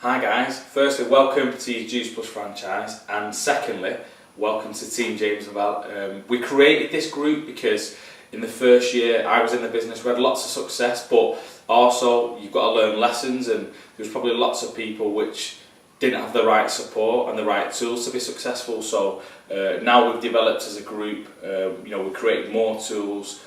Hi guys, firstly welcome to your Juice Plus franchise, and secondly welcome to Team James Lavelle. We created this group because in the first year I was in the business, we had lots of success, but also you've got to learn lessons, and there's probably lots of people which didn't have the right support and the right tools to be successful. So now we've developed as a group, we've created more tools,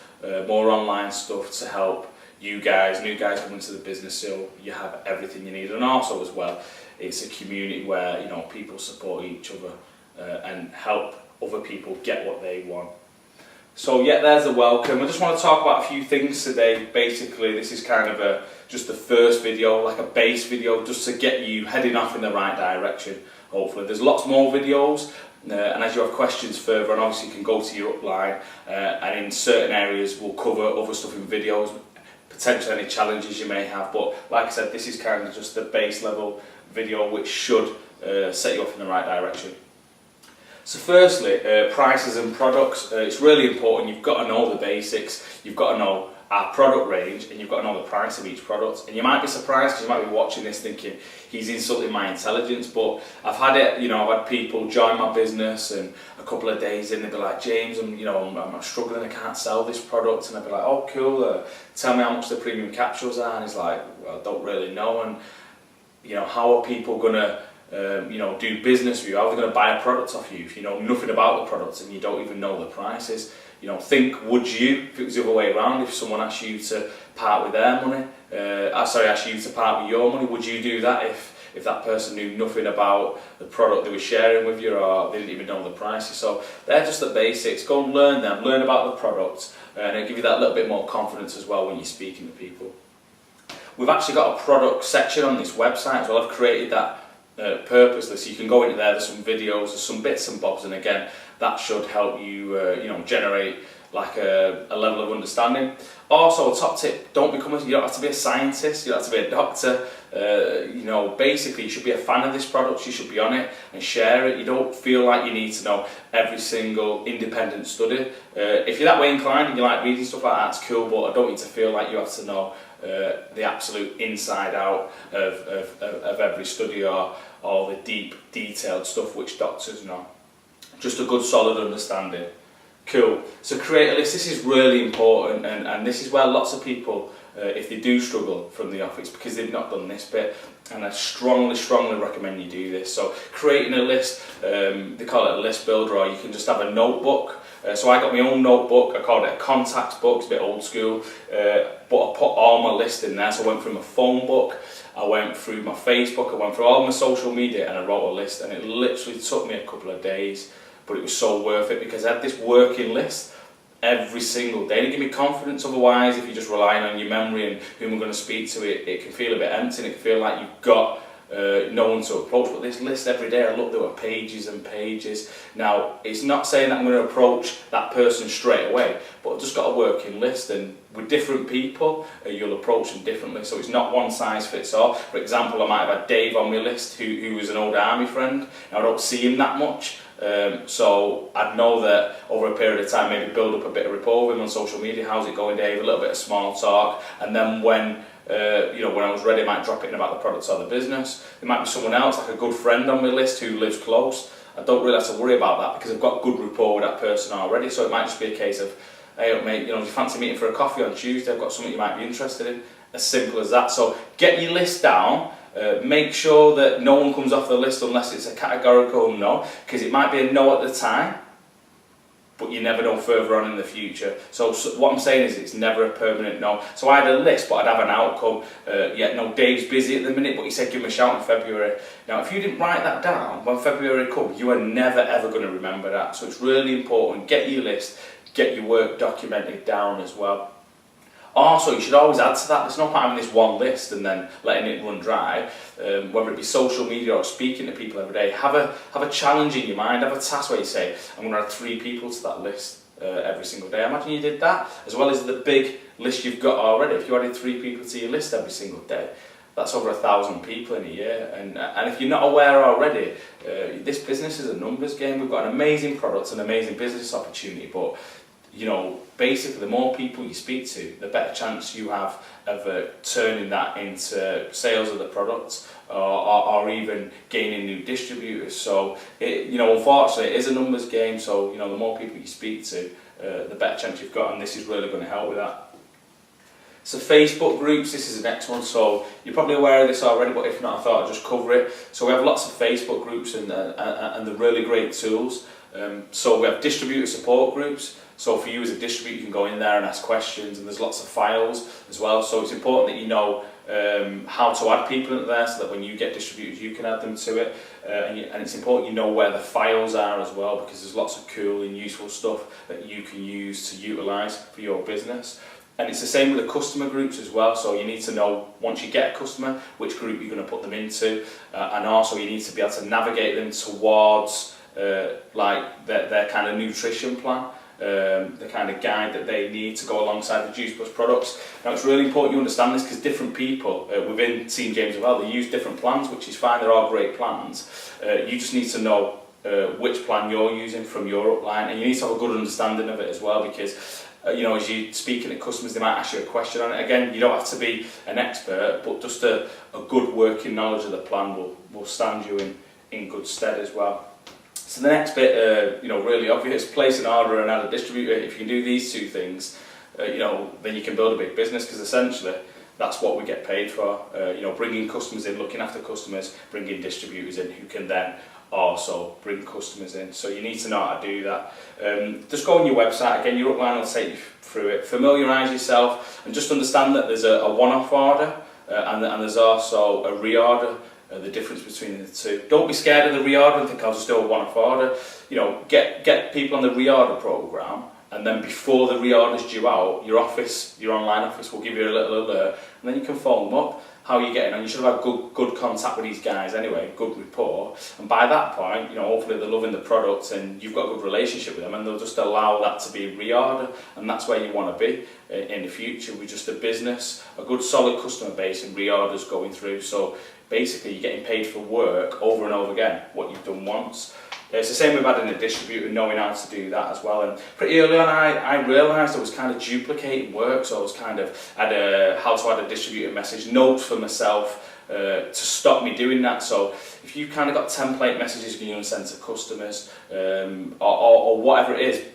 more online stuff to help you guys, new guys coming to the business, so you have everything you need. And also as well, it's a community where people support each other and help other people get what they want. So yeah, there's the welcome. I just want to talk about a few things today. Basically, this is kind of just the first video, like a base video, just to get you heading off in the right direction. Hopefully, there's lots more videos. And as you have questions further on, obviously you can go to your upline, and in certain areas we'll cover other stuff in videos, potentially any challenges you may have. But like I said, this is kind of just the base level video which should set you off in the right direction. So firstly, prices and products. It's really important. You've got to know the basics. You've got to know our product range, and you've got to know the price of each product. And you might be surprised because you might be watching this thinking he's insulting my intelligence, but I've had it. I've had people join my business, and a couple of days in they'll be like, James, I'm struggling, I can't sell this product, and I'll be like, oh cool, tell me how much the premium capsules are, and he's like, well, I don't really know. And how are people gonna do business with you? How are they going to buy a product off you if you know nothing about the product and you don't even know the prices? Think, would you, if it was the other way around, if someone asked you to part with their money, asked you to part with your money, would you do that if that person knew nothing about the product they were sharing with you, or they didn't even know the prices? So they're just the basics. Go and learn them, learn about the product, and it'll give you that little bit more confidence as well when you're speaking to people. We've actually got a product section on this website as well. I've created that purposely, so you can go into there. There's some videos, there's some bits and bobs, and again, that should help you, generate like a level of understanding. Also, a top tip: you don't have to be a scientist, you don't have to be a doctor. Basically, you should be a fan of this product. You should be on it and share it. You don't feel like you need to know every single independent study. If you're that way inclined and you like reading stuff like that, it's cool. But I don't need to feel like you have to know the absolute inside out of every study, or all the deep, detailed stuff which doctors know. Just a good, solid understanding. Cool. So create a list. This is really important, and this is where lots of people, if they do struggle from the off, it's because they've not done this bit. And I strongly recommend you do this. So creating a list, they call it a list builder, or you can just have a notebook. So I got my own notebook. I called it a contacts book. It's a bit old school, but I put all my lists in there. So I went through my phone book, I went through my Facebook, I went through all my social media, and I wrote a list. And it literally took me a couple of days, but it was so worth it because I had this working list every single day. And it gave me confidence. Otherwise, if you're just relying on your memory and whom we're going to speak to, it can feel a bit empty, and it can feel like you've got no one to approach. But this list every day, I looked, there were pages and pages. Now, it's not saying that I'm going to approach that person straight away, but I've just got a working list, and with different people, you'll approach them differently. So it's not one size fits all. For example, I might have had Dave on my list, who was an old army friend. Now, I don't see him that much. So I'd know that over a period of time, maybe build up a bit of rapport with him on social media. How's it going, Dave? A little bit of small talk, and then when I was ready, I might drop it in about the products or the business. There might be someone else, like a good friend on my list who lives close. I don't really have to worry about that because I've got good rapport with that person already. So it might just be a case of, hey mate, do you fancy meeting for a coffee on Tuesday? I've got something you might be interested in. As simple as that. So get your list down. Make sure that no one comes off the list unless it's a categorical no, because it might be a no at the time, but you never know further on in the future. So what I'm saying is it's never a permanent no. So I had a list, but I'd have an outcome. Dave's busy at the minute, but he said give him a shout in February. Now, if you didn't write that down, when February comes, you are never ever going to remember that. So it's really important. Get your list, get your work documented down as well. Also, you should always add to that. There's no point having this one list and then letting it run dry. Whether it be social media or speaking to people every day, have a challenge in your mind. Have a task where you say, I'm going to add 3 people to that list every single day. Imagine you did that, as well as the big list you've got already. If you added 3 people to your list every single day, that's over 1,000 people in a year. And if you're not aware already, this business is a numbers game. We've got an amazing product, an amazing business opportunity, but basically the more people you speak to, the better chance you have of turning that into sales of the product, or even gaining new distributors. So unfortunately it is a numbers game, so the more people you speak to, the better chance you've got, and this is really going to help with that. So Facebook groups, this is the next one. So you're probably aware of this already, but if not, I thought I'd just cover it. So we have lots of Facebook groups and they're really great tools. So we have distributor support groups. So for you as a distributor, you can go in there and ask questions, and there's lots of files as well. So it's important that you know how to add people into there, so that when you get distributors, you can add them to it. And it's important you know where the files are as well, because there's lots of cool and useful stuff that you can use to utilise for your business. And it's the same with the customer groups as well. So you need to know, once you get a customer, which group you're going to put them into, and also you need to be able to navigate them towards like their kind of nutrition plan, the kind of guide that they need to go alongside the Juice Plus products. Now it's really important you understand this, because different people within Team James Lavelle, they use different plans, which is fine. They're all great plans. You just need to know which plan you're using from your upline, and you need to have a good understanding of it as well, because as you're speaking to customers, they might ask you a question on it. Again, you don't have to be an expert, but just a good working knowledge of the plan will stand you in good stead as well. So the next bit, really obvious, place an order and add a distributor. If you can do these two things, then you can build a big business, because essentially that's what we get paid for. Bringing customers in, looking after customers, bringing distributors in who can then also bring customers in. So you need to know how to do that. Just go on your website, again your upline will take you through it, familiarise yourself, and just understand that there's a one-off order and there's also a reorder, the difference between the two. Don't be scared of the reorder and think I'll just do a one-off order. Get people on the reorder programme, and then before the reorder's due out, your online office will give you a little alert, and then you can phone them up. How are you getting on? You should have had good contact with these guys anyway, good rapport, and by that point, hopefully they're loving the product and you've got a good relationship with them, and they'll just allow that to be reorder, and that's where you want to be in the future, with just a business, a good solid customer base and reorders going through. So basically you're getting paid for work over and over again, what you've done once. It's the same with adding a distributor, knowing how to do that as well. And pretty early on I realised I was kind of duplicating work, so I was kind of how to add a distributor message, notes for myself to stop me doing that. So if you kind of got template messages you can send to customers, or whatever it is,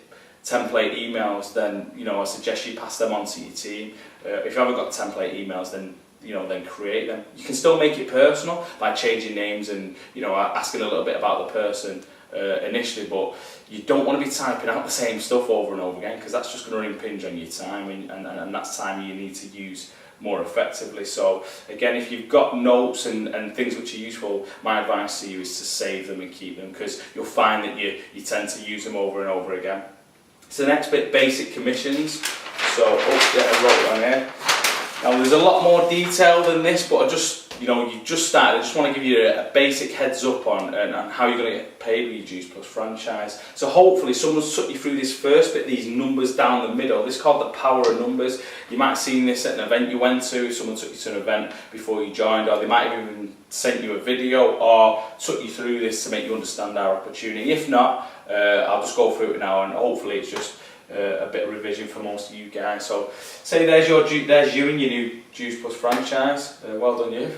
template emails, then I suggest you pass them on to your team. If you haven't got template emails, then create them. You can still make it personal by changing names and asking a little bit about the person initially, but you don't want to be typing out the same stuff over and over again, because that's just going to impinge on your time, and that's time you need to use more effectively. So again, if you've got notes and things which are useful, my advice to you is to save them and keep them, because you'll find that you tend to use them over and over again. So the next bit, basic commissions. So I wrote it on here. Now there's a lot more detail than this, but you've just started. I just want to give you a basic heads up on how you're going to get paid with your Juice Plus franchise. So hopefully someone's took you through this first bit, these numbers down the middle. This is called the power of numbers. You might have seen this at an event you went to, someone took you to an event before you joined, or they might have even sent you a video or took you through this to make you understand our opportunity. If not, I'll just go through it now, and hopefully it's just a bit of revision for most of you guys. So say there's you and your new Juice Plus franchise. Well done you.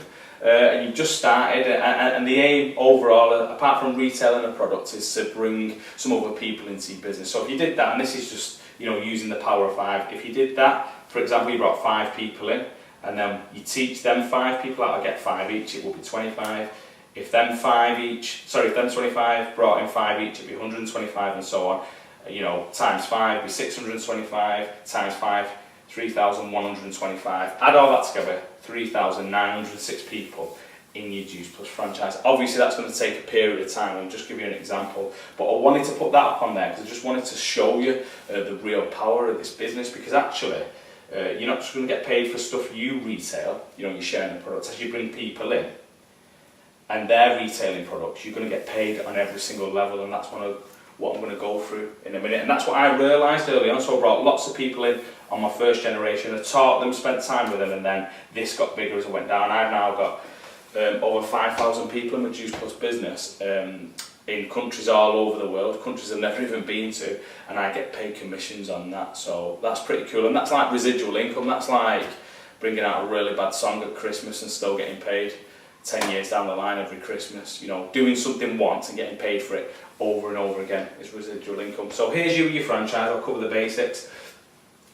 And you've just started, and the aim overall, apart from retailing the product, is to bring some other people into your business. So if you did that, and this is just using the power of 5, if you did that, for example, you brought 5 people in, and then you teach them 5 people how to get 5 each, it will be 25. If them 25 brought in 5 each, it'd be 125, and so on. Times 5 would be 625, times 5, 3,125. Add all that together, 3,906 people in your Juice Plus franchise. Obviously that's going to take a period of time. I'll just give you an example, but I wanted to put that up on there because I just wanted to show you the real power of this business, because actually you're not just going to get paid for stuff you retail, you're sharing the products. As you bring people in and they're retailing products, you're going to get paid on every single level, and that's what I'm going to go through in a minute. And that's what I realised early on, so I brought lots of people in on my first generation, I taught them, spent time with them, and then this got bigger as I went down. I've now got over 5,000 people in my Juice Plus business, in countries all over the world, countries I've never even been to, and I get paid commissions on that. So that's pretty cool, and that's like residual income. That's like bringing out a really bad song at Christmas and still getting paid 10 years down the line every Christmas. You know, doing something once and getting paid for it over and over again is residual income. So here's you with your franchise. I'll cover the basics.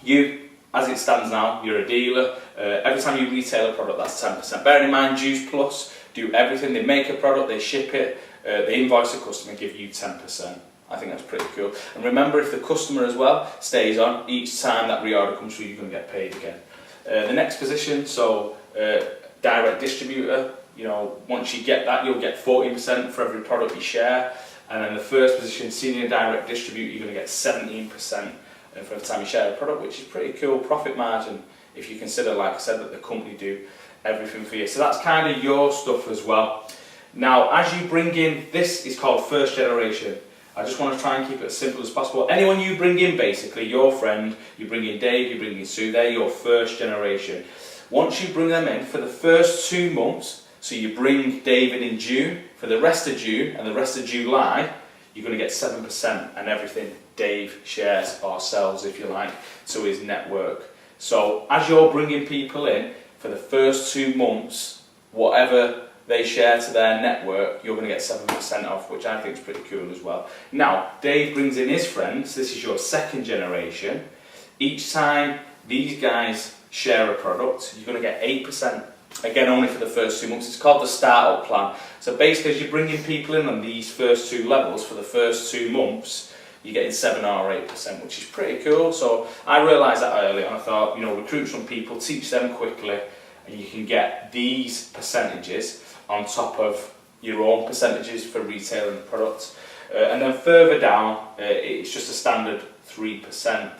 You, as it stands now, you're a dealer. Every time you retail a product, that's 10%. Bearing in mind, Juice Plus do everything. They make a product, they ship it, they invoice the customer, give you 10%. I think that's pretty cool. And remember, if the customer as well stays on, each time that reorder comes through, you're going to get paid again. The next position, so direct distributor. You know, once you get that, you'll get 14% for every product you share. And then the first position, senior direct distributor, you're going to get 17% for every time you share a product, which is pretty cool profit margin if you consider, like I said, that the company do everything for you. So that's kind of your stuff as well. Now, as you bring in, this is called first generation. I just want to try and keep it as simple as possible. Anyone you bring in, basically, your friend, you bring in Dave, you bring in Sue, they're your first generation. Once you bring them in for the first 2 months, so you bring David in June, for the rest of June and the rest of July, you're going to get 7% and everything Dave shares or sells, if you like, to his network. So as you're bringing people in for the first 2 months, whatever they share to their network, you're going to get 7% off, which I think is pretty cool as well. Now, Dave brings in his friends. This is your second generation. Each time these guys share a product, you're going to get 8%. Again, only for the first 2 months. It's called the startup plan. So basically, as you're bringing people in on these first 2 levels for the first 2 months, you're getting 7 or 8%, which is pretty cool. So I realised that early on. I thought, you know, recruit some people, teach them quickly, and you can get these percentages on top of your own percentages for retailing the product. And then further down, it's just a standard 3%.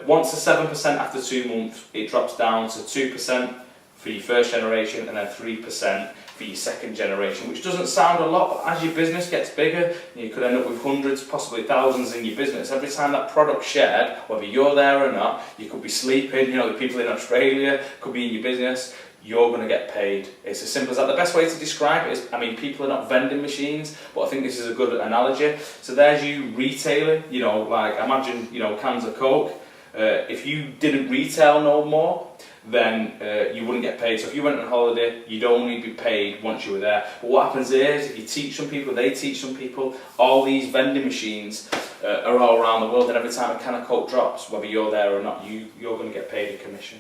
Once the 7% after 2 months, it drops down to 2% for your first generation and then 3% for your second generation, which doesn't sound a lot, but as your business gets bigger, you could end up with hundreds, possibly thousands in your business. Every time that product's shared, whether you're there or not, you could be sleeping, you know, the people in Australia could be in your business, you're going to get paid. It's as simple as that. The best way to describe it is, I mean, people are not vending machines, but I think this is a good analogy. So there's you retailing, you know, like imagine, you know, cans of Coke. If you didn't retail no more, then you wouldn't get paid. So if you went on holiday, you'd only be paid once you were there. But what happens is, if you teach some people, they teach some people, all these vending machines are all around the world, and every time a can of Coke drops, whether you're there or not, you're going to get paid a commission,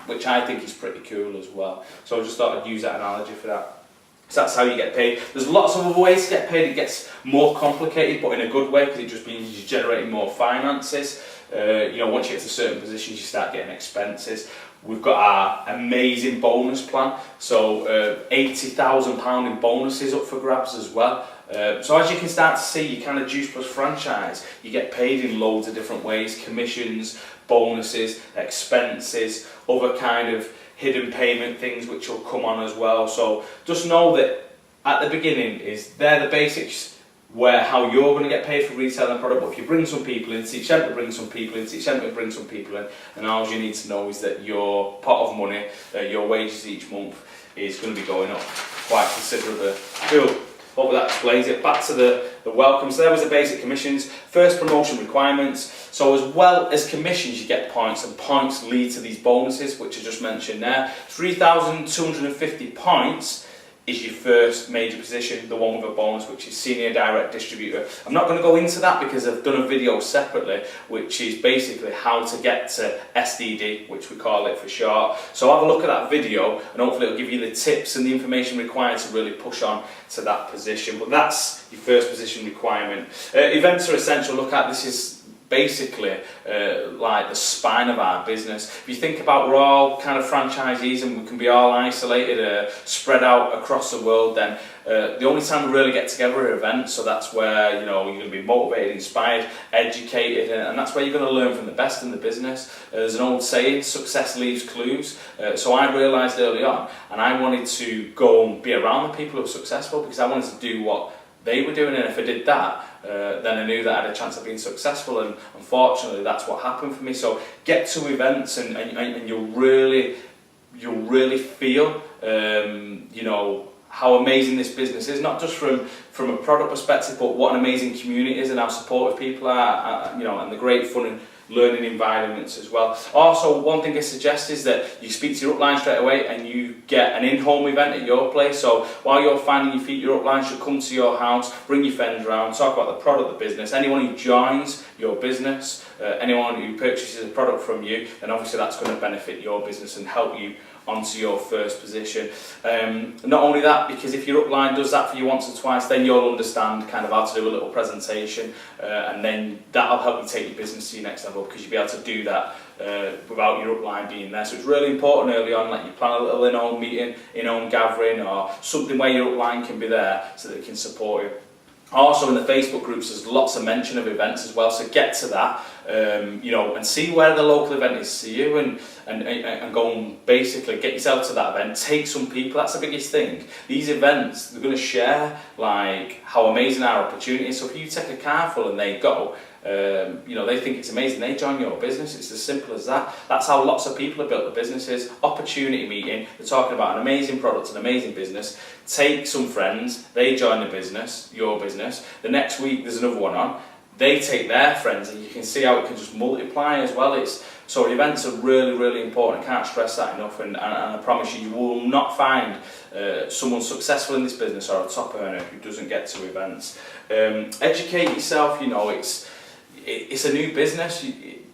which I think is pretty cool as well. So I just thought I'd use that analogy for that. So that's how you get paid. There's lots of other ways to get paid. It gets more complicated, but in a good way, because it just means you're generating more finances. You know, once you get to certain positions, you start getting expenses. We've got our amazing bonus plan, so £80,000 in bonuses up for grabs as well. So as you can start to see, you kind of Juice Plus franchise, you get paid in loads of different ways: commissions, bonuses, expenses, other kind of hidden payment things which will come on as well. So just know that at the beginning they're the basics, where how you're going to get paid for retailing a product. But if you bring some people in, teach them to bring some people in, teach them to bring some people in, and all you need to know is that your pot of money, your wages each month, is going to be going up quite considerably. Cool. Hope that explains it. Back to the welcome. So there was the basic commissions. First, promotion requirements. So as well as commissions, you get points, and points lead to these bonuses, which I just mentioned there. 3,250 points is your first major position, the one with a bonus, which is senior direct distributor. I'm not going to go into that because I've done a video separately, which is basically how to get to SDD, which we call it for short. So have a look at that video, and hopefully it'll give you the tips and the information required to really push on to that position. But that's your first position requirement. Events are essential. Look at this is basically like the spine of our business. If you think about, we're all kind of franchisees and we can be all isolated, spread out across the world, then the only time we really get together are events. So that's where, you know, you're going to be motivated, inspired, educated, and that's where you're going to learn from the best in the business. There's an old saying, success leaves clues. So I realised early on, and I wanted to go and be around the people who are successful, because I wanted to do what they were doing, and if I did that, then I knew that I had a chance of being successful, and unfortunately that's what happened for me. So get to events, and you'll really feel you know, how amazing this business is, not just from a product perspective, but what an amazing community it is and how supportive people are, you know, and the great fun and learning environments as well. Also, one thing I suggest is that you speak to your upline straight away and you get an in-home event at your place. So while you're finding your feet, your upline should come to your house, bring your friends around, talk about the product, the business. Anyone who joins your business, anyone who purchases a product from you, then obviously that's going to benefit your business and help you onto your first position. Not only that, because if your upline does that for you once or twice, then you'll understand kind of how to do a little presentation, and then that'll help you take your business to your next level, because you'll be able to do that without your upline being there. So it's really important early on, like you plan a little in-home meeting, in-home gathering, or something where your upline can be there so that they can support you. Also in the Facebook groups there's lots of mention of events as well, so get to that, you know, and see where the local event is to you, and go and basically get yourself to that event, take some people. That's the biggest thing. These events, they're going to share like how amazing our opportunity is. So if you take a car full and they go, you know, they think it's amazing, they join your business. It's as simple as that. That's how lots of people have built their businesses. Opportunity meeting, they're talking about an amazing product, an amazing business. Take some friends, they join the business, your business. The next week there's another one on, they take their friends, and you can see how it can just multiply as well. So events are really, really important. I can't stress that enough, and I promise you, you will not find someone successful in this business or a top earner who doesn't get to events. Educate yourself. You know, it's a new business.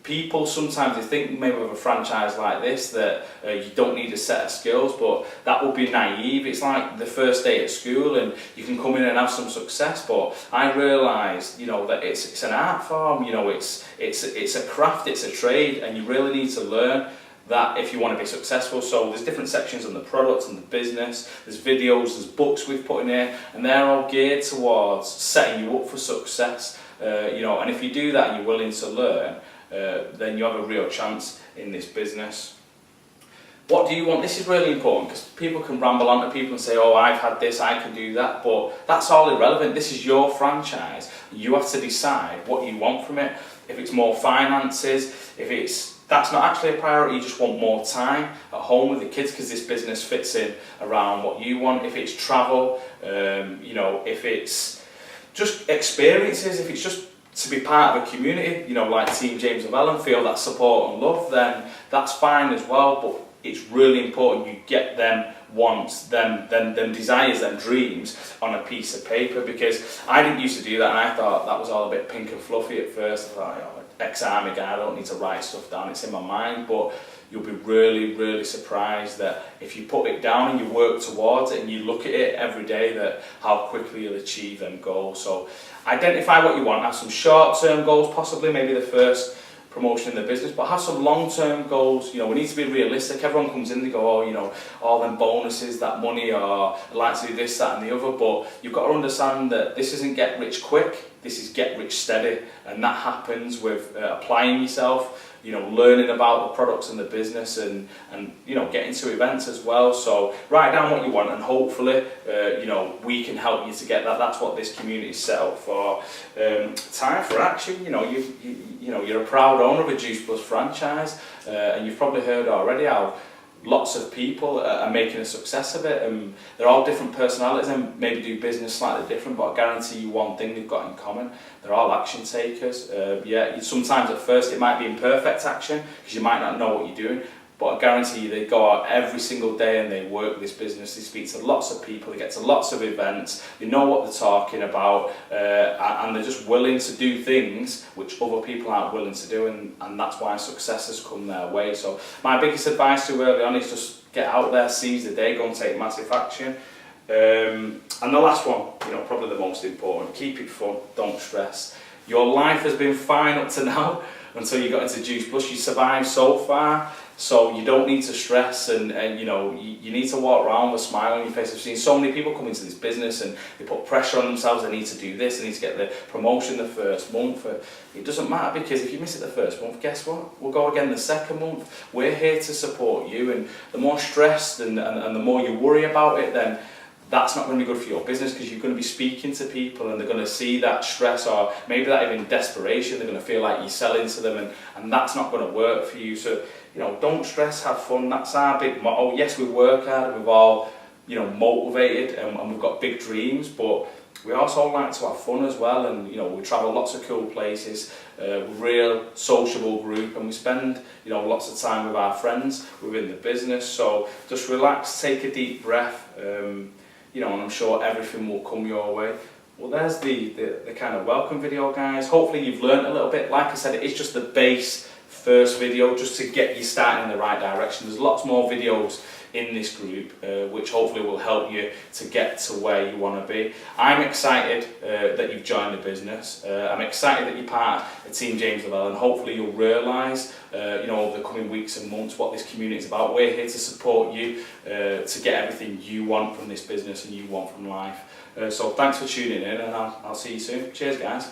People sometimes they think maybe with a franchise like this that you don't need a set of skills, but that would be naive. It's like the first day at school, and you can come in and have some success. But I realised, you know, that it's an art form. You know, it's a craft, it's a trade, and you really need to learn that if you want to be successful. So there's different sections on the product and the business, there's videos, there's books we've put in here, and they're all geared towards setting you up for success. You know, and if you do that and you're willing to learn, then you have a real chance in this business. What do you want? This is really important, because people can ramble on to people and say, oh, I've had this, I can do that, but that's all irrelevant. This is your franchise. You have to decide what you want from it. If it's more finances, that's not actually a priority, you just want more time at home with the kids because this business fits in around what you want. If it's travel, you know, if it's just experiences, if it's just to be part of a community, you know, like Team James Lavelle, and feel that support and love, then that's fine as well. But it's really important you get them wants, them desires, them dreams on a piece of paper, because I didn't used to do that, and I thought that was all a bit pink and fluffy at first. I thought, oh, ex-army guy, I don't need to write stuff down, it's in my mind. But you'll be really, really surprised that if you put it down and you work towards it and you look at it every day, that how quickly you'll achieve them goals. So identify what you want, have some short-term goals, possibly maybe the first promotion in the business, but have some long-term goals. You know, we need to be realistic. Everyone comes in, they go, oh, you know, all them bonuses, that money, or I'd like to do this, that and the other, but you've got to understand that this isn't get rich quick, this is get rich steady, and that happens with applying yourself, you know, learning about the products and the business, and you know, getting to events as well. So write down what you want, and hopefully you know, we can help you to get that. That's what this community is set up for. Time for action. You know, you know, you're a proud owner of a Juice Plus franchise, and you've probably heard already how lots of people are making a success of it, and they're all different personalities and maybe do business slightly different, but I guarantee you one thing they've got in common: they're all action takers. Yeah, sometimes at first it might be imperfect action because you might not know what you're doing, but I guarantee you they go out every single day and they work this business, they speak to lots of people, they get to lots of events, they know what they're talking about, and they're just willing to do things which other people aren't willing to do, and that's why success has come their way. So my biggest advice to you early on is just get out there, seize the day, go and take massive action. And the last one, you know, probably the most important, keep it fun, don't stress. Your life has been fine up to now until you got into Juice Plus. You survived so far, so you don't need to stress, and you know, you need to walk around with a smile on your face. I've seen so many people come into this business and they put pressure on themselves. They need to do this, they need to get the promotion the first month. It doesn't matter, because if you miss it the first month, guess what? We'll go again the second month. We're here to support you, and the more stressed and the more you worry about it, then that's not going to be good for your business, because you're going to be speaking to people and they're going to see that stress, or maybe that even desperation. They're going to feel like you're selling to them, and that's not going to work for you. So, you know, don't stress, have fun. That's our big motto. Yes, we work hard, we've all you know, motivated and we've got big dreams, but we also like to have fun as well, and you know, we travel lots of cool places. We're a real sociable group, and we spend, you know, lots of time with our friends within the business. So just relax, take a deep breath, you know, and I'm sure everything will come your way. Well, there's the kind of welcome video, guys. Hopefully you've learned a little bit. Like I said, it's just the base first video just to get you started in the right direction. There's lots more videos in this group which hopefully will help you to get to where you want to be. I'm excited that you've joined the business. I'm excited that you're part of Team James Lavelle, and hopefully you'll realise you know, over the coming weeks and months what this community is about. We're here to support you to get everything you want from this business and you want from life. So thanks for tuning in, and I'll see you soon. Cheers, guys.